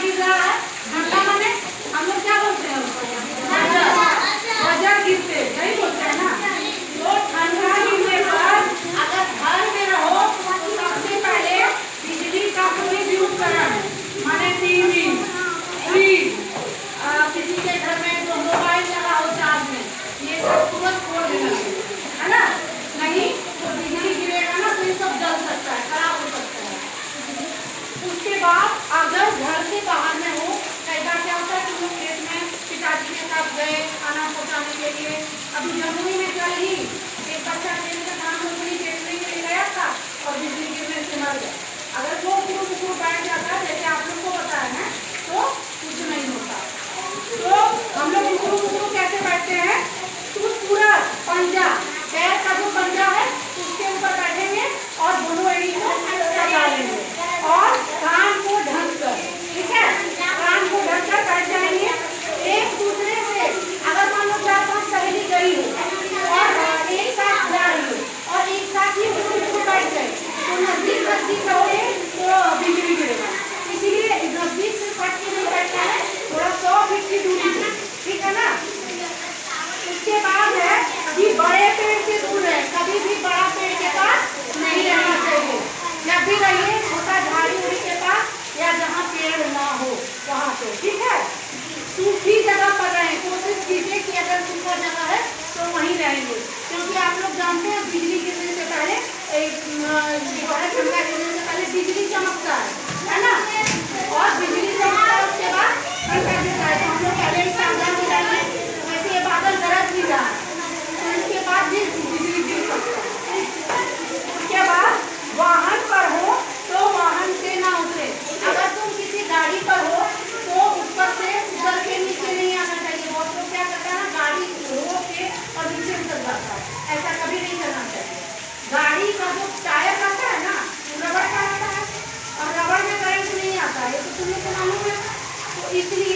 गिर रहा है, घंटा माने हम लोग क्या बोलते हैं उसको, बजर गिरते, यही बोलते हैं ना। तो ठंडा गिरने पर अगर घर में रहो तो सबसे पहले बिजली का कोई भी उपकरण माने टीवी, फ्रिज, किसी के घर में जो मोबाइल लगा हो चार्ज में, ये सब तुरंत खोल देना चाहिए, है ना। नहीं तो बिजली गिरेगा ना तो ये सब जल सकता है, खराब हो सकता है। उसके बाद अगर घर से बाहर में हो, कई बार क्या होता है कि लोग खेत में पिताजी के साथ गए खाना पहुँचाने के लिए, अभी जमुई में कल ही एक बच्चा खेत में धान रोपनी देखने के लिए गया था और बिजली गिरने से मर गया। अगर वो कुकुर बैठ जाता है जैसे आप लोग को बताया है तो कुछ नहीं होता। तो हम लोग कुकुर कैसे बैठते हैं, तो पूरा पंजा, पैर का जो पंजा है उसके ऊपर बैठेंगे और दोनों एड़ी को लगा लेंगे और कान को ढककर, ठीक है, कान को ढककर बैठ जाएंगे। एक दूसरे से अगर मान लो 4-5 सहेली गई हो और एक साथ जा रही हो और एक साथ ही बैठ गए तो नजदीक रहोगे तो बिजली गिरेगा, इसीलिए नजदीक से कट के नहीं बैठना है, थोड़ा 100 फीट की दूरी पे, ठीक है ना। उसके बाद है कि बड़े पेड़ से दूर रहे, कभी भी बड़ा पेड़ के पास नहीं रहना चाहिए, जब भी रहिए छोटा झाड़ी उड़ी के पास या जहाँ पेड़ ना हो वहाँ पे, ठीक है। सूखी जगह पर रहें, कोशिश कीजिए कि अगर सूखा जगह है तो वहीं रहेंगे, क्योंकि आप लोग जानते हैं बिजली गिरने से पहले ठंडा गिरने से पहले बिजली चमकता है ना, और बिजली चमकता है उसके बाद ठंडा गिरता है, तो हम लोग पहले ही सावधान हो जाएंगे। वैसे ये बादल गरज भी रहा तो इसके बाद भी बिजली गिर सकता है। उसके बाद वाहन पर हो तो वाहन से ना उतरे, अगर तुम किसी गाड़ी पर हो तो ऊपर से उतर के नीचे नहीं आना चाहिए। बहुत लोग क्या करता है ना, गाड़ी रोक के और नीचे उतर जाता है, ऐसा कभी नहीं करना चाहिए। गाड़ी का जो टायर रहता है ना रबड़ का रहता है और रबड़ में करंट नहीं आता है, तो तुम्हें तो मालूम है, तो इसलिए